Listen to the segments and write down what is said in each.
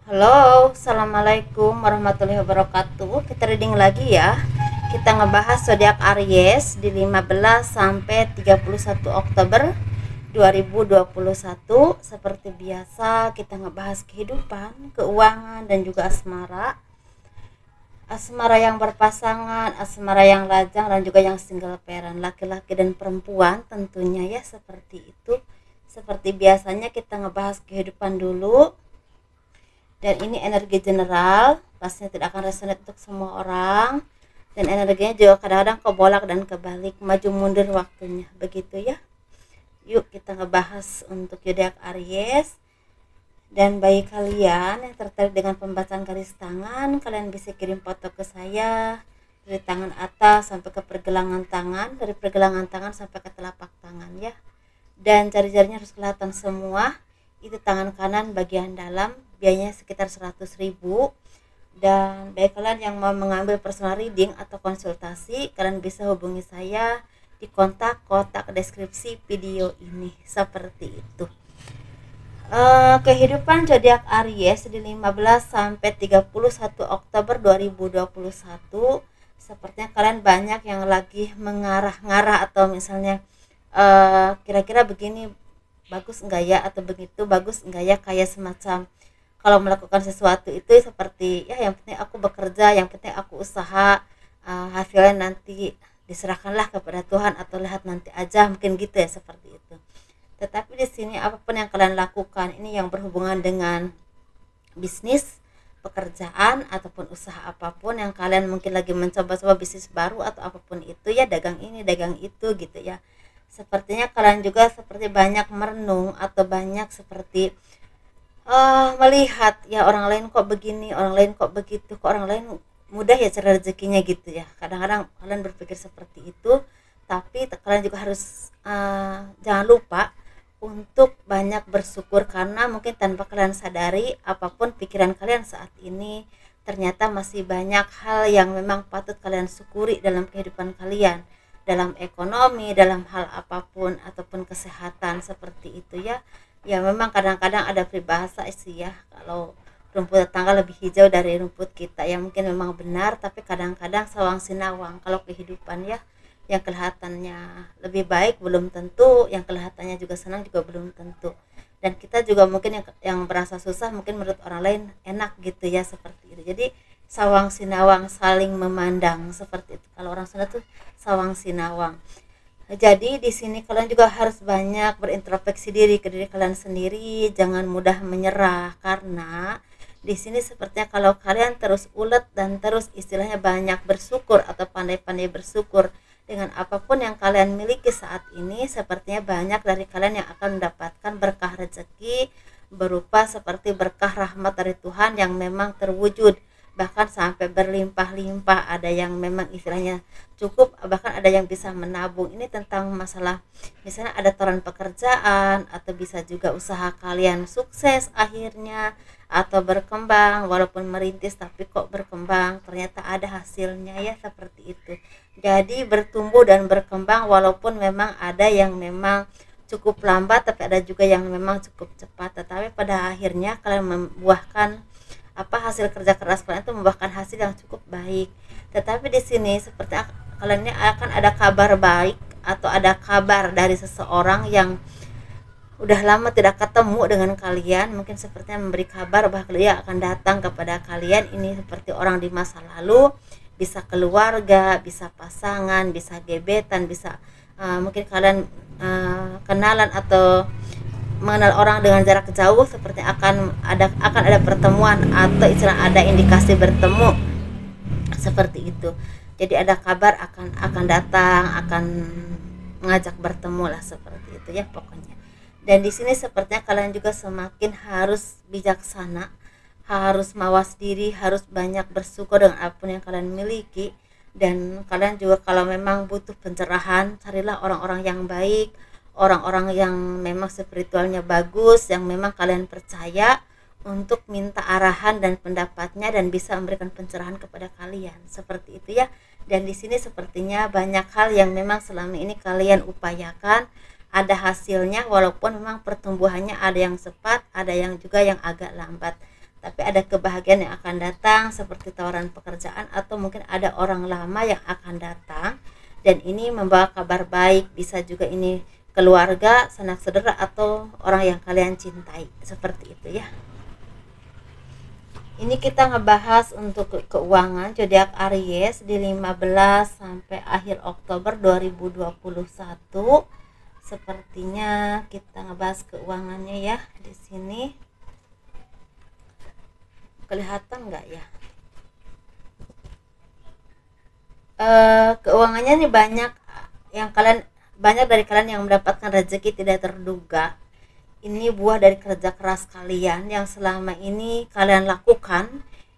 Halo, Assalamualaikum warahmatullahi wabarakatuh. Kita reading lagi ya. Kita ngebahas zodiak Aries di 15 sampai 31 Oktober 2021. Seperti biasa, kita ngebahas kehidupan, keuangan, dan juga asmara. Asmara yang berpasangan, asmara yang lajang, dan juga yang single parent, laki-laki dan perempuan tentunya ya, seperti itu. Seperti biasanya kita ngebahas kehidupan dulu, dan ini energi general, pastinya tidak akan resonate untuk semua orang, dan energinya juga kadang-kadang kebolak dan kebalik, maju mundur waktunya, begitu ya. Yuk kita ngebahas untuk zodiak Aries. Dan bagi kalian yang tertarik dengan pembacaan garis tangan, kalian bisa kirim foto ke saya dari tangan atas sampai ke pergelangan tangan, dari pergelangan tangan sampai ke telapak tangan ya. Dan jari-jarinya harus kelihatan semua. Itu tangan kanan bagian dalam, biayanya sekitar 100.000. Dan bagi kalian yang mau mengambil personal reading atau konsultasi, kalian bisa hubungi saya di kontak kotak deskripsi video ini, seperti itu. Kehidupan zodiak Aries di 15 sampai 31 Oktober 2021. Sepertinya kalian banyak yang lagi mengarah-ngarah, atau misalnya kira-kira begini bagus enggak ya, atau begitu bagus enggak ya, kayak semacam kalau melakukan sesuatu itu seperti ya, yang penting aku bekerja, yang penting aku usaha, hasilnya nanti diserahkanlah kepada Tuhan, atau lihat nanti aja, mungkin gitu ya, seperti itu. Tetapi di sini apapun yang kalian lakukan ini yang berhubungan dengan bisnis, pekerjaan, ataupun usaha apapun yang kalian mungkin lagi mencoba-coba bisnis baru atau apapun itu ya, dagang ini dagang itu gitu ya, sepertinya kalian juga seperti banyak merenung atau banyak seperti melihat ya, orang lain kok begini, orang lain kok begitu, kok orang lain mudah ya cari rezekinya gitu ya. Kadang-kadang kalian berpikir seperti itu, tapi kalian juga harus jangan lupa untuk banyak bersyukur, karena mungkin tanpa kalian sadari, apapun pikiran kalian saat ini, ternyata masih banyak hal yang memang patut kalian syukuri dalam kehidupan kalian, dalam ekonomi, dalam hal apapun, ataupun kesehatan, seperti itu ya. Ya memang kadang-kadang ada peribahasa sih ya, kalau rumput tetangga lebih hijau dari rumput kita, yang mungkin memang benar, tapi kadang-kadang sawang sinawang kalau kehidupan ya. Yang kelihatannya lebih baik belum tentu, yang kelihatannya juga senang juga belum tentu, dan kita juga mungkin yang berasa susah mungkin menurut orang lain enak gitu ya, seperti itu. Jadi sawang sinawang saling memandang, seperti itu kalau orang Sunda tuh, sawang sinawang. Jadi di sini kalian juga harus banyak berintrospeksi diri ke diri kalian sendiri, jangan mudah menyerah, karena di sini sepertinya kalau kalian terus ulet dan terus istilahnya banyak bersyukur atau pandai-pandai bersyukur dengan apapun yang kalian miliki saat ini, sepertinya banyak dari kalian yang akan mendapatkan berkah rezeki berupa seperti berkah rahmat dari Tuhan yang memang terwujud, bahkan sampai berlimpah-limpah. Ada yang memang istilahnya cukup, bahkan ada yang bisa menabung. Ini tentang masalah misalnya ada tawaran pekerjaan, atau bisa juga usaha kalian sukses akhirnya, atau berkembang, walaupun merintis tapi kok berkembang, ternyata ada hasilnya ya, seperti itu. Jadi bertumbuh dan berkembang, walaupun memang ada yang memang cukup lambat, tapi ada juga yang memang cukup cepat, tetapi pada akhirnya kalian membuahkan hasil kerja keras kalian itu membuahkan hasil yang cukup baik. Tetapi di sini seperti kalian ini akan ada kabar baik, atau ada kabar dari seseorang yang udah lama tidak ketemu dengan kalian, mungkin sepertinya memberi kabar bahwa dia akan datang kepada kalian. Ini seperti orang di masa lalu, bisa keluarga, bisa pasangan, bisa gebetan, bisa mungkin kalian kenalan atau mengenal orang dengan jarak jauh, seperti akan ada pertemuan, atau istilah ada indikasi bertemu, seperti itu. Jadi ada kabar akan datang, akan mengajak bertemu lah, seperti itu ya pokoknya. Dan di sini sepertinya kalian juga semakin harus bijaksana, harus mawas diri, harus banyak bersyukur dengan apapun yang kalian miliki. Dan kalian juga kalau memang butuh pencerahan, carilah orang-orang yang baik, orang-orang yang memang spiritualnya bagus, yang memang kalian percaya, untuk minta arahan dan pendapatnya, dan bisa memberikan pencerahan kepada kalian, seperti itu ya. Dan di sini sepertinya banyak hal yang memang selama ini kalian upayakan, ada hasilnya, walaupun memang pertumbuhannya ada yang cepat, ada yang juga yang agak lambat. tapi ada kebahagiaan yang akan datang seperti tawaran pekerjaan atau mungkin ada orang lama yang akan datang dan ini membawa kabar baik. Bisa juga ini keluarga, sanak saudara atau orang yang kalian cintai, seperti itu ya. Ini kita ngebahas untuk keuangan zodiak Aries di 15 sampai akhir Oktober 2021. Sepertinya kita ngebahas keuangannya ya. Di sini kelihatan nggak ya? Keuangannya nih banyak dari kalian yang mendapatkan rezeki tidak terduga. Ini buah dari kerja keras kalian yang selama ini kalian lakukan.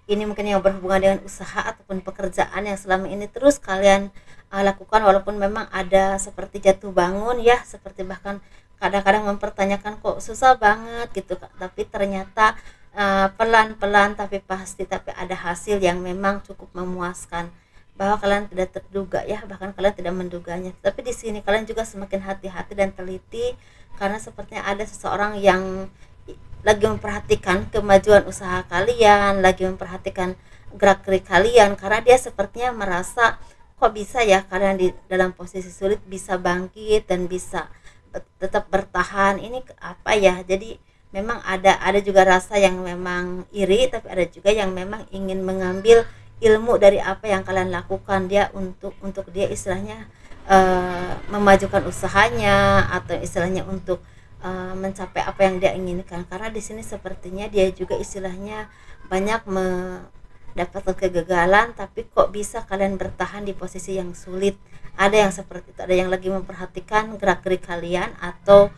Ini mungkin yang berhubungan dengan usaha ataupun pekerjaan yang selama ini terus kalian lakukan, walaupun memang ada seperti jatuh bangun ya, seperti bahkan kadang-kadang mempertanyakan kok susah banget gitu, tapi ternyata pelan-pelan tapi pasti, tapi ada hasil yang memang cukup memuaskan, bahwa kalian tidak terduga ya, bahkan kalian tidak menduganya. Tapi di sini kalian juga semakin hati-hati dan teliti karena sepertinya ada seseorang yang lagi memperhatikan kemajuan usaha kalian, lagi memperhatikan gerak-gerik kalian, karena dia sepertinya merasa kok bisa ya kalian di dalam posisi sulit bisa bangkit dan bisa tetap bertahan. Ini apa ya? Jadi memang ada juga rasa yang memang iri, tapi ada juga yang memang ingin mengambil ilmu dari apa yang kalian lakukan dia untuk dia istilahnya memajukan usahanya atau istilahnya untuk mencapai apa yang dia inginkan. Karena di sini sepertinya dia juga istilahnya banyak mendapatkan kegagalan, tapi kok bisa kalian bertahan di posisi yang sulit. Ada yang seperti itu, ada yang lagi memperhatikan gerak-gerik kalian atau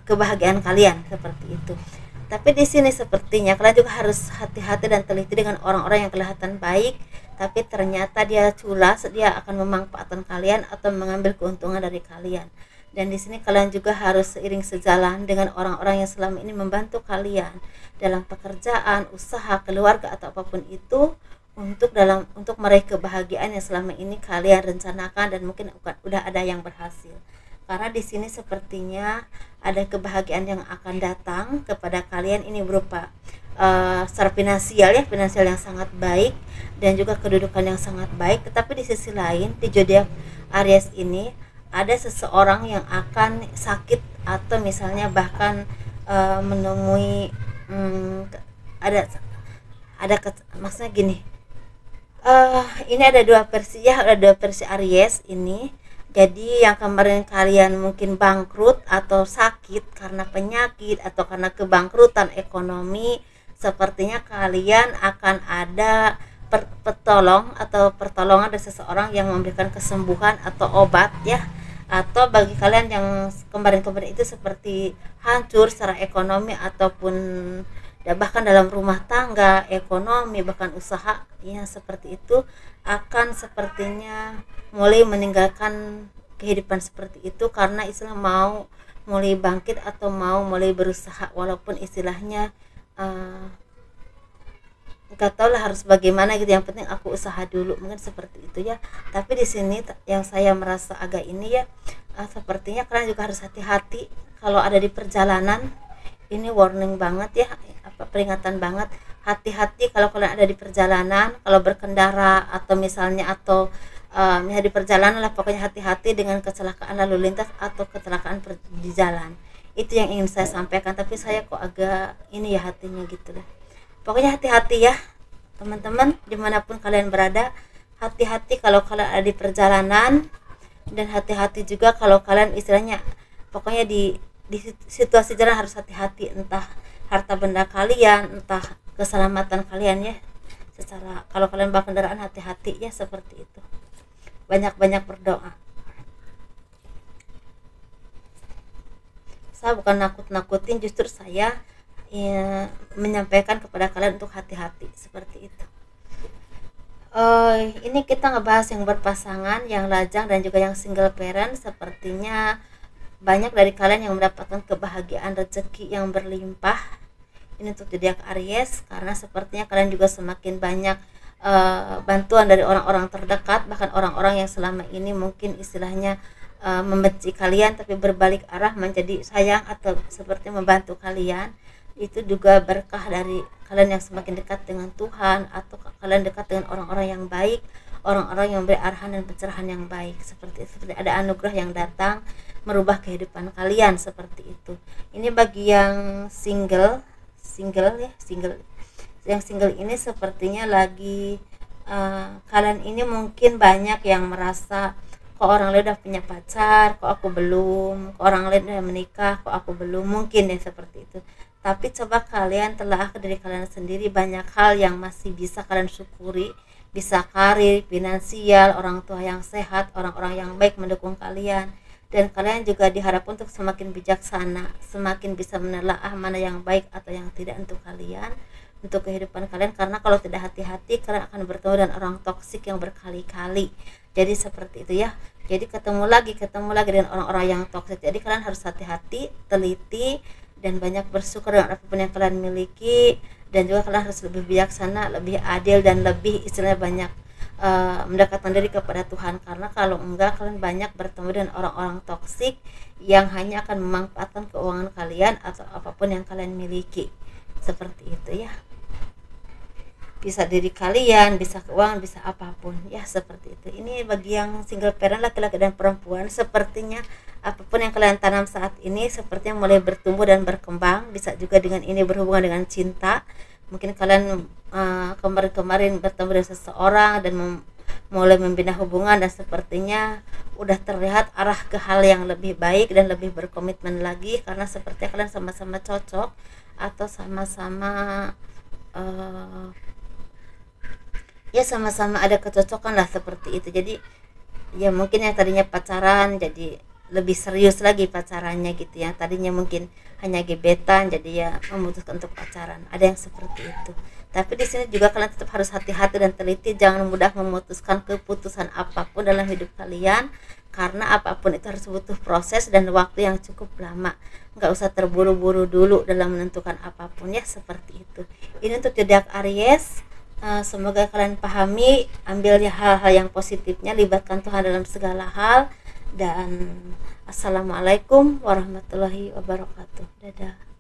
kebahagiaan kalian, seperti itu. Tapi di sini sepertinya kalian juga harus hati-hati dan teliti dengan orang-orang yang kelihatan baik, tapi ternyata dia culas, dia akan memanfaatkan kalian atau mengambil keuntungan dari kalian. Dan di sini kalian juga harus seiring sejalan dengan orang-orang yang selama ini membantu kalian dalam pekerjaan, usaha, keluarga atau apapun itu untuk meraih kebahagiaan yang selama ini kalian rencanakan dan mungkin udah ada yang berhasil. Karena di sini sepertinya ada kebahagiaan yang akan datang kepada kalian, ini berupa secara finansial ya, finansial yang sangat baik dan juga kedudukan yang sangat baik. Tetapi di sisi lain di zodiak Aries ini ada seseorang yang akan sakit atau misalnya bahkan menemui maksudnya gini, ini ada dua versi ya, ada dua versi Aries ini. Jadi yang kemarin kalian mungkin bangkrut atau sakit karena penyakit atau karena kebangkrutan ekonomi, sepertinya kalian akan ada pertolongan dari seseorang yang memberikan kesembuhan atau obat ya. Atau bagi kalian yang kemarin-kemarin itu seperti hancur secara ekonomi ataupun bahkan dalam rumah tangga, ekonomi, bahkan usaha yang seperti itu, akan sepertinya mulai meninggalkan kehidupan seperti itu karena istilah mau mulai bangkit atau mau mulai berusaha, walaupun istilahnya nggak tahu lah harus bagaimana gitu, yang penting aku usaha dulu, mungkin seperti itu ya. Tapi di sini yang saya merasa agak ini ya, sepertinya kalian juga harus hati-hati kalau ada di perjalanan. Ini warning banget ya, peringatan banget, hati-hati kalau kalian ada di perjalanan, kalau berkendara atau misalnya di perjalanan lah, pokoknya hati-hati dengan kecelakaan lalu lintas atau kecelakaan di jalan. Itu yang ingin saya sampaikan, tapi saya kok agak ini ya hatinya gitu lah. Pokoknya hati-hati ya teman-teman, dimanapun kalian berada, hati-hati kalau kalian ada di perjalanan, dan hati-hati juga kalau kalian istilahnya pokoknya di situasi jalan harus hati-hati, entah harta benda kalian, entah keselamatan kalian ya. Secara kalau kalian bawa kendaraan hati-hati ya, seperti itu. Banyak-banyak berdoa. Saya bukan nakut-nakutin, justru saya menyampaikan kepada kalian untuk hati-hati, seperti itu. Ini kita ngebahas yang berpasangan, yang lajang dan juga yang single parent. Sepertinya banyak dari kalian yang mendapatkan kebahagiaan rezeki yang berlimpah. Ini untuk zodiak Aries, karena sepertinya kalian juga semakin banyak bantuan dari orang-orang terdekat, bahkan orang-orang yang selama ini mungkin istilahnya membenci kalian, tapi berbalik arah menjadi sayang atau seperti membantu kalian. itu juga berkah dari kalian yang semakin dekat dengan Tuhan, atau kalian dekat dengan orang-orang yang baik, orang-orang yang beri arahan dan pencerahan yang baik, seperti ada anugerah yang datang merubah kehidupan kalian seperti itu. Ini bagi yang single yang single ini sepertinya lagi kalian ini mungkin banyak yang merasa kok orang lain udah punya pacar, kok aku belum, kok orang lain udah menikah, kok aku belum, mungkin ya seperti itu. Tapi coba kalian telah ke diri kalian sendiri, banyak hal yang masih bisa kalian syukuri, bisa karir, finansial, orang tua yang sehat, orang-orang yang baik mendukung kalian, dan kalian juga diharapkan untuk semakin bijaksana, semakin bisa menelaah mana yang baik atau yang tidak untuk kalian, untuk kehidupan kalian. Karena kalau tidak hati-hati kalian akan bertemu dengan orang toksik yang berkali-kali. Jadi seperti itu ya, jadi ketemu lagi dengan orang-orang yang toksik. Jadi kalian harus hati-hati, teliti, dan banyak bersyukur dengan apapun yang kalian miliki, dan juga kalian harus lebih bijaksana, lebih adil, dan lebih istilahnya banyak mendekatkan diri kepada Tuhan. Karena kalau enggak, kalian banyak bertemu dengan orang-orang toksik yang hanya akan memanfaatkan keuangan kalian atau apapun yang kalian miliki. Seperti itu ya, bisa diri kalian, bisa keuangan, bisa apapun ya, seperti itu. Ini bagi yang single parent, laki-laki dan perempuan, sepertinya apapun yang kalian tanam saat ini sepertinya mulai bertumbuh dan berkembang. Bisa juga dengan ini berhubungan dengan cinta. Mungkin kalian kemarin-kemarin bertemu dengan seseorang dan mulai membina hubungan, dan sepertinya udah terlihat arah ke hal yang lebih baik dan lebih berkomitmen lagi, karena sepertinya kalian sama-sama cocok atau sama-sama ya sama-sama ada kecocokan lah, seperti itu. Jadi ya mungkin yang tadinya pacaran jadi lebih serius lagi pacarannya gitu ya, tadinya mungkin hanya gebetan jadi ya memutuskan untuk pacaran, ada yang seperti itu. Tapi di sini juga kalian tetap harus hati-hati dan teliti, jangan mudah memutuskan keputusan apapun dalam hidup kalian, karena apapun itu harus butuh proses dan waktu yang cukup lama. Nggak usah terburu-buru dulu dalam menentukan apapun ya, seperti itu. Ini untuk zodiak Aries. Semoga kalian pahami, ambil ya hal-hal yang positifnya, libatkan Tuhan dalam segala hal, dan assalamualaikum warahmatullahi wabarakatuh. Dadah.